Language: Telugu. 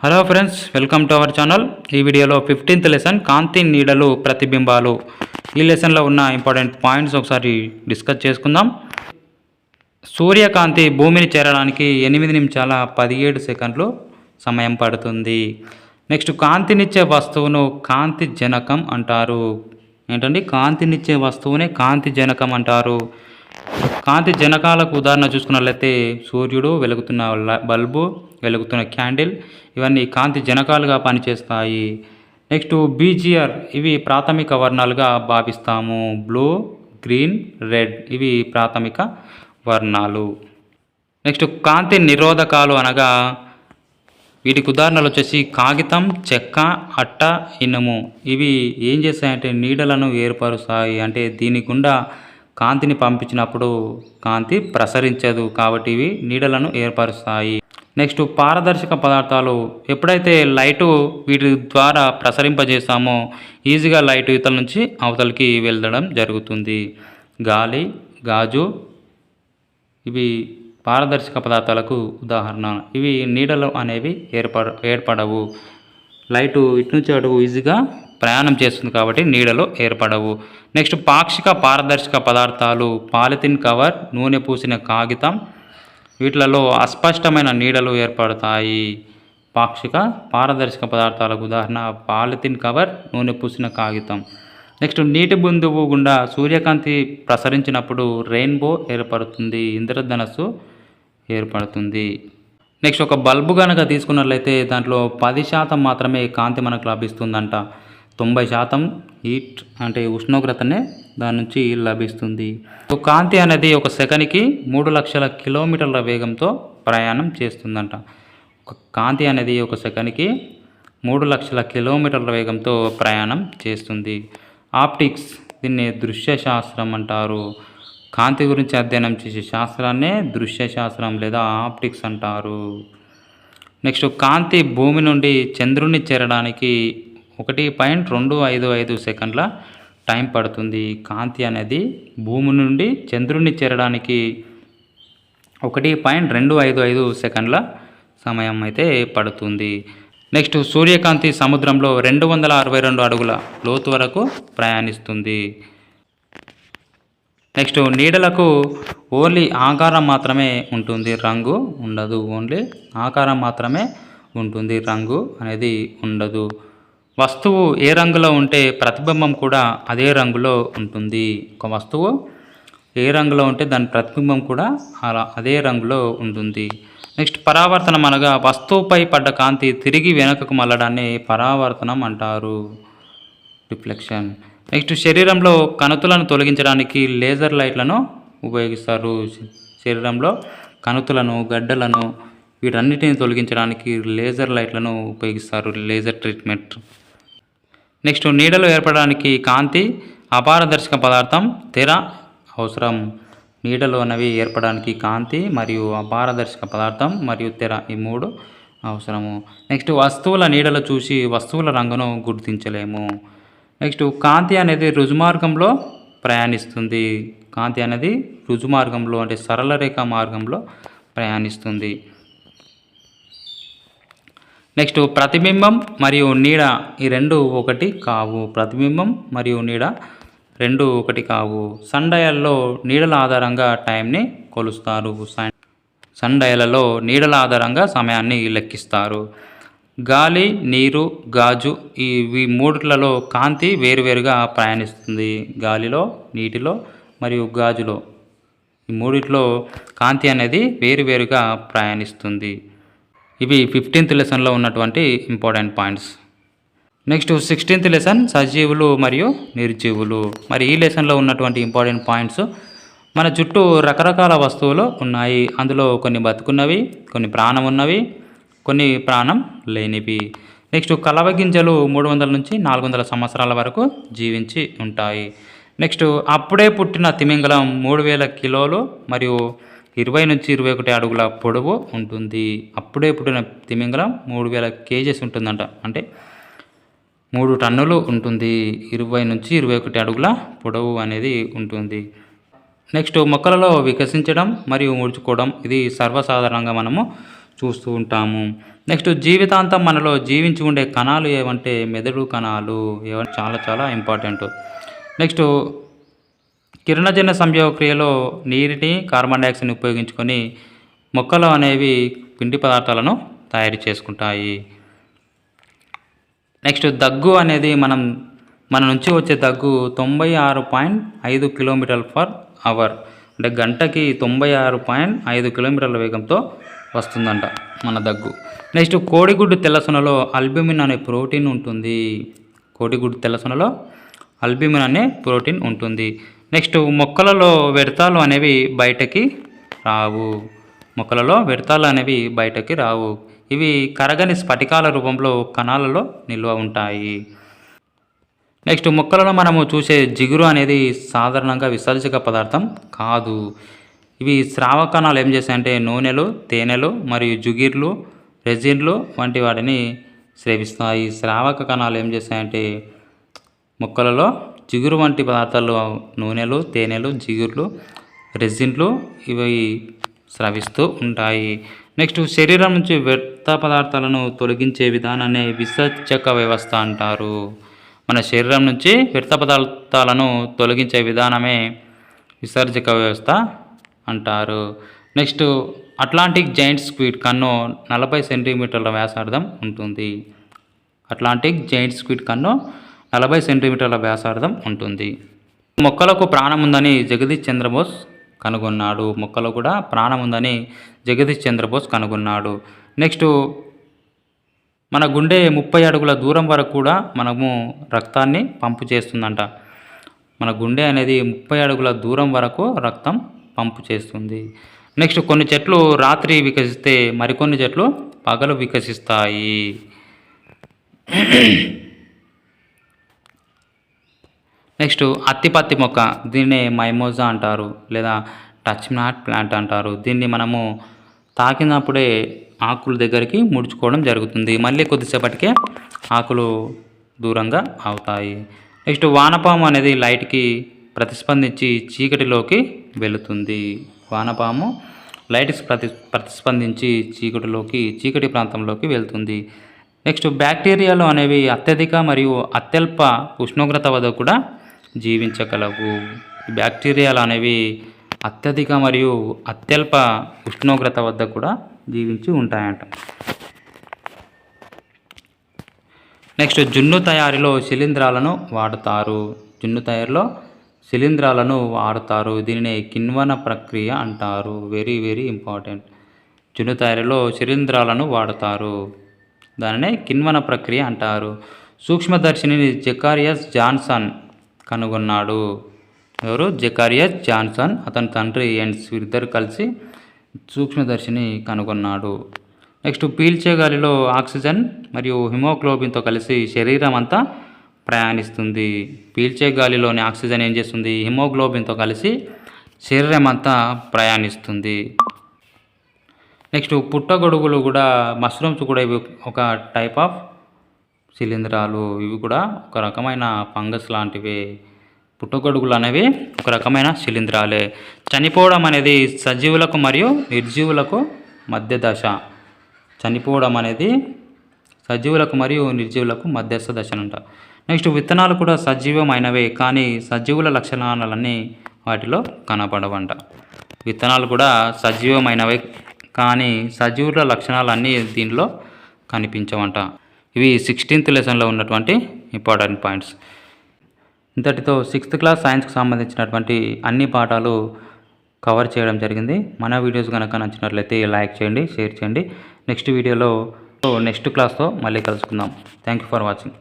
Hello friends, welcome to our channel. ఈ వీడియోలో 15th లెసన్ కాంతి నీడలు ప్రతిబింబాలు ఈ లెసన్లో ఉన్న ఇంపార్టెంట్ పాయింట్స్ ఒకసారి డిస్కస్ చేసుకుందాం. సూర్యకాంతి భూమిని చేరడానికి 8 నిమిషాల 17 సెకండ్లు సమయం పడుతుంది. నెక్స్ట్, కాంతినిచ్చే వస్తువును కాంతి జనకం అంటారు. ఏంటండి? కాంతినిచ్చే వస్తువునే కాంతి జనకం అంటారు. కాంతి జనకాలకు ఉదాహరణ చూసుకున్నట్లయితే సూర్యుడు, వెలుగుతున్న బల్బు, వెలుగుతున్న క్యాండిల్, ఇవన్నీ కాంతి జనకాలుగా పనిచేస్తాయి. నెక్స్ట్, బీజిఆర్ ఇవి ప్రాథమిక వర్ణాలుగా భావిస్తాము. బ్లూ, గ్రీన్, రెడ్ ఇవి ప్రాథమిక వర్ణాలు. నెక్స్ట్, కాంతి నిరోధకాలు అనగా వీటికి ఉదాహరణలు వచ్చేసి కాగితం, చెక్క, అట్ట, ఇనుము. ఇవి ఏం చేస్తాయంటే నీడలను ఏర్పరుస్తాయి. అంటే దీని గుండా కాంతిని పంపించినప్పుడు కాంతి ప్రసరించదు, కాబట్టి ఇవి నీడలను ఏర్పరుస్తాయి. నెక్స్ట్, పారదర్శక పదార్థాలు. ఎప్పుడైతే లైటు వీటి ద్వారా ప్రసరింపజేస్తామో ఈజీగా లైటు ఇవతల నుంచి అవతలకి వెళ్ళడం జరుగుతుంది. గాలి, గాజు ఇవి పారదర్శక పదార్థాలకు ఉదాహరణ. ఇవి నీడలు అనేవి ఏర్పడవు. లైటు ఇటు నుంచి అటు ఈజీగా ప్రయాణం చేస్తుంది కాబట్టి నీడలు ఏర్పడవు. నెక్స్ట్, పాక్షిక పారదర్శక పదార్థాలు. పాలిథిన్ కవర్, నూనె పూసిన కాగితం వీటిలలో అస్పష్టమైన నీడలు ఏర్పడతాయి. పాక్షిక పారదర్శక పదార్థాలకు ఉదాహరణ పాలిథిన్ కవర్, నూనె పూసిన కాగితం. నెక్స్ట్, నీటి బిందువు గుండా సూర్యకాంతి ప్రసరించినప్పుడు రెయిన్బో ఏర్పడుతుంది, ఇంద్రధనస్సు ఏర్పడుతుంది. నెక్స్ట్, ఒక బల్బు కనుక తీసుకున్నట్లయితే దాంట్లో 10% మాత్రమే కాంతి మనకు లభిస్తుందంట. 90% హీట్ అంటే ఉష్ణోగ్రతనే దాని నుంచి లభిస్తుంది. కాంతి అనేది ఒక సెకనికి 3 లక్షల కిలోమీటర్ల వేగంతో ప్రయాణం చేస్తుందంట. కాంతి అనేది ఒక సెకనికి 3 లక్షల కిలోమీటర్ల వేగంతో ప్రయాణం చేస్తుంది. ఆప్టిక్స్ దీన్ని దృశ్య శాస్త్రం అంటారు. కాంతి గురించి అధ్యయనం చేసే శాస్త్రాన్నే దృశ్య శాస్త్రం లేదా ఆప్టిక్స్ అంటారు. నెక్స్ట్, కాంతి భూమి నుండి చంద్రుని చేరడానికి 1.255 సెకండ్ల టైం పడుతుంది. కాంతి అనేది భూమి నుండి చంద్రుని చేరడానికి 1.255 సెకండ్ల సమయం అయితే పడుతుంది. నెక్స్ట్, సూర్యకాంతి సముద్రంలో 262 అడుగుల లోతు వరకు ప్రయాణిస్తుంది. నెక్స్ట్, నీడలకు ఓన్లీ ఆకారం మాత్రమే ఉంటుంది, రంగు ఉండదు. ఓన్లీ ఆకారం మాత్రమే ఉంటుంది, రంగు అనేది ఉండదు. వస్తువు ఏ రంగులో ఉంటే ప్రతిబింబం కూడా అదే రంగులో ఉంటుంది. ఒక వస్తువు ఏ రంగులో ఉంటే దాని ప్రతిబింబం కూడా అదే రంగులో ఉంటుంది. నెక్స్ట్, పరావర్తనం అనగా వస్తువుపై పడ్డ కాంతి తిరిగి వెనుకకు మళ్ళడాన్ని పరావర్తనం అంటారు, రిఫ్లెక్షన్. నెక్స్ట్, శరీరంలో కణుతులను తొలగించడానికి లేజర్ లైట్లను ఉపయోగిస్తారు. శరీరంలో కణుతులను, గడ్డలను వీటన్నిటిని తొలగించడానికి లేజర్ లైట్లను ఉపయోగిస్తారు, లేజర్ ట్రీట్మెంట్. నెక్స్ట్, నీడలు ఏర్పడడానికి కాంతి, అపారదర్శక పదార్థం, తెర అవసరం. నీడలు అనేవి ఏర్పడడానికి కాంతి మరియు అపారదర్శక పదార్థం మరియు తెర ఈ 3 అవసరము. నెక్స్ట్, వస్తువుల నీడలు చూసి వస్తువుల రంగును గుర్తించలేము. నెక్స్ట్, కాంతి అనేది రుజుమార్గంలో ప్రయాణిస్తుంది. కాంతి అనేది రుజుమార్గంలో అంటే సరళ రేఖ మార్గంలో ప్రయాణిస్తుంది. నెక్స్ట్, ప్రతిబింబం మరియు నీడ ఈ రెండు ఒకటి కావు. ప్రతిబింబం మరియు నీడ రెండు ఒకటి కావు. సన్ డయల్లో నీడల ఆధారంగా టైంని కొలుస్తారు. సన్ డయలలో నీడల ఆధారంగా సమయాన్ని లెక్కిస్తారు. గాలి, నీరు, గాజు ఇవి 3లలో కాంతి వేరువేరుగా ప్రయాణిస్తుంది. గాలిలో, నీటిలో మరియు గాజులో ఈ 3లో కాంతి అనేది వేరువేరుగా ప్రయాణిస్తుంది. ఇవి 15th లెసన్లో ఉన్నటువంటి important points. Next, 16th lesson సజీవులు మరియు నిర్జీవులు. మరి ఈ లెసన్లో ఉన్నటువంటి ఇంపార్టెంట్ పాయింట్స్, మన చుట్టూ రకరకాల వస్తువులు ఉన్నాయి. అందులో కొన్ని బతుకున్నవి, కొన్ని ప్రాణం ఉన్నవి, కొన్ని ప్రాణం లేనివి. నెక్స్ట్, కలవ గింజలు 300 నుంచి 400 సంవత్సరాల వరకు జీవించి ఉంటాయి. నెక్స్ట్, అప్పుడే పుట్టిన తిమింగలం 3000 కిలోలు మరియు 20 నుంచి 21 అడుగుల పొడవు ఉంటుంది. అప్పుడే పుట్టిన తిమింగలం 3000 కేజెస్ ఉంటుందంట, అంటే 3 టన్నులు ఉంటుంది. 20 నుంచి 21 అడుగుల పొడవు అనేది ఉంటుంది. నెక్స్ట్, మొక్కలలో వికసించడం మరియు ముడుచుకోవడం ఇది సర్వసాధారణంగా మనము చూస్తూ ఉంటాము. నెక్స్ట్ జీవితాంతం మనలో జీవించి ఉండే కణాలు ఏవంటే మెదడు కణాలు చాలా చాలా ఇంపార్టెంట్. నెక్స్ట్ కిరణజన్య సంయోగ క్రియలో నీటిని కార్బన్ డైఆక్సైడ్ని ఉపయోగించుకొని మొక్కలు అనేవి పిండి పదార్థాలను తయారు చేసుకుంటాయి. నెక్స్ట్ దగ్గు అనేది మన నుంచి వచ్చే దగ్గు 96.5 km/h అంటే గంటకి 96.5 కిలోమీటర్ల వేగంతో వస్తుందంట మన దగ్గు. నెక్స్ట్ కోడిగుడ్డు తెల్లసొనలో అల్బ్యూమిన్ అనే ప్రోటీన్ ఉంటుంది. కోడిగుడ్డు తెల్లసొనలో అల్బ్యూమిన్ అనే ప్రోటీన్ ఉంటుంది. నెక్స్ట్ మొక్కలలో వ్యర్థాలు అనేవి బయటకి రావు. ఇవి కరగని స్ఫటికాల రూపంలో కణాలలో నిల్వ ఉంటాయి. నెక్స్ట్ మొక్కలలో మనము చూసే జిగురు అనేది సాధారణంగా విసర్జక పదార్థం కాదు. ఇవి స్రావ కణాలు ఏం చేస్తాయంటే నూనెలు, తేనెలు మరియు జుగిర్లు, రెజిన్లు వంటి వాటిని స్రవిస్తాయి. స్రావక కణాలు ఏం చేస్తాయంటే మొక్కలలో జిగురు వంటి పదార్థాలు నూనెలు, తేనెలు, జిగుర్లు, రెజిన్లు ఇవి స్రవిస్తూ ఉంటాయి. నెక్స్ట్ శరీరం నుంచి వ్యర్థ పదార్థాలను తొలగించే విధానాన్ని విసర్జక వ్యవస్థ అంటారు. మన శరీరం నుంచి వ్యర్థ పదార్థాలను తొలగించే విధానమే విసర్జక వ్యవస్థ అంటారు. నెక్స్ట్ అట్లాంటిక్ జైంట్ స్క్విడ్ కన్ను 40 సెంటీమీటర్ల వ్యాసార్థం ఉంటుంది. అట్లాంటిక్ జైంట్ స్క్విడ్ కన్ను 40 సెంటీమీటర్ల వ్యాసార్థం ఉంటుంది. మొక్కలకు ప్రాణం ఉందని జగదీష్ చంద్రబోస్ కనుగొన్నాడు. మొక్కలో కూడా ప్రాణం ఉందని జగదీష్ చంద్రబోస్ కనుగొన్నాడు. నెక్స్ట్ మన గుండె 30 అడుగుల దూరం వరకు కూడా మనము రక్తాన్ని పంపు చేస్తుందంట. మన గుండె అనేది 30 అడుగుల దూరం వరకు రక్తం పంపు చేస్తుంది. నెక్స్ట్ కొన్ని చెట్లు రాత్రి వికసిస్తే మరికొన్ని చెట్లు పగలు వికసిస్తాయి. నెక్స్ట్ అత్తిపత్తి మొక్క, దీన్నే మైమోజా అంటారు లేదా టచ్ నాట్ ప్లాంట్ అంటారు. దీన్ని మనము తాకినప్పుడే ఆకుల దగ్గరికి ముడుచుకోవడం జరుగుతుంది. మళ్ళీ కొద్దిసేపటికే ఆకులు దూరంగా అవుతాయి. నెక్స్ట్ వానపాము అనేది లైట్కి ప్రతిస్పందించి చీకటిలోకి వెళుతుంది. వానపాము లైట్కి ప్రతిస్పందించి చీకటి ప్రాంతంలోకి వెళ్తుంది. నెక్స్ట్ బ్యాక్టీరియాలు అనేవి అత్యధిక మరియు అత్యల్ప ఉష్ణోగ్రత వద్ద కూడా జీవించగలవు. బ్యాక్టీరియాలు అనేవి అత్యధిక మరియు అత్యల్ప ఉష్ణోగ్రత వద్ద కూడా జీవించి ఉంటాయంట. నెక్స్ట్ జున్ను తయారీలో శిలీంధ్రాలను వాడతారు. దీనిని కిణ్వన ప్రక్రియ అంటారు. Very very important. జున్ను తయారీలో శిలీంధ్రాలను వాడతారు, దానినే కిణ్వన ప్రక్రియ అంటారు. సూక్ష్మదర్శినిని జకారియస్ జాన్సన్ కనుగొన్నాడు. ఎవరు? జకారియస్ జాన్సన్. అతని తండ్రి ఎండ్స్ వీరిద్దరు కలిసి సూక్ష్మదర్శిని కనుగొన్నాడు. నెక్స్ట్ పీల్చే గాలిలో ఆక్సిజన్ మరియు హిమోగ్లోబిన్తో కలిసి శరీరం అంతా ప్రయాణిస్తుంది. పీల్చే గాలిలోని ఆక్సిజన్ ఏం చేస్తుంది? హిమోగ్లోబిన్తో కలిసి శరీరం అంతా ప్రయాణిస్తుంది. నెక్స్ట్ పుట్టగొడుగులు కూడా, మష్రూమ్స్ కూడా ఇవి ఒక టైప్ ఆఫ్ శిలీంధ్రాలు. ఇవి కూడా ఒక రకమైన ఫంగస్ లాంటివి. పుట్టగొడుగులు అనేవి ఒక రకమైన శిలీంధ్రాలే. చనిపోవడం అనేది సజీవులకు మరియు నిర్జీవులకు మధ్య దశ. చనిపోవడం అనేది సజీవులకు మరియు నిర్జీవులకు మధ్యస్థ దశ అంట. నెక్స్ట్ విత్తనాలు కూడా సజీవమైనవే, కానీ సజీవుల లక్షణాలన్నీ వాటిలో కనపడవంట. విత్తనాలు కూడా సజీవమైనవే, కానీ సజీవుల లక్షణాలన్నీ దీనిలో కనిపించవంట. ఇవి 16th లెసన్లో ఉన్నటువంటి ఇంపార్టెంట్ పాయింట్స్. ఇంతటితో 6th క్లాస్ సైన్స్కి సంబంధించినటువంటి అన్ని పాఠాలు కవర్ చేయడం జరిగింది. మన వీడియోస్ కనుక నచ్చినట్లయితే లైక్ చేయండి, షేర్ చేయండి. నెక్స్ట్ వీడియోలో నెక్స్ట్ క్లాస్తో మళ్ళీ కలుసుకుందాం. Thank you for watching.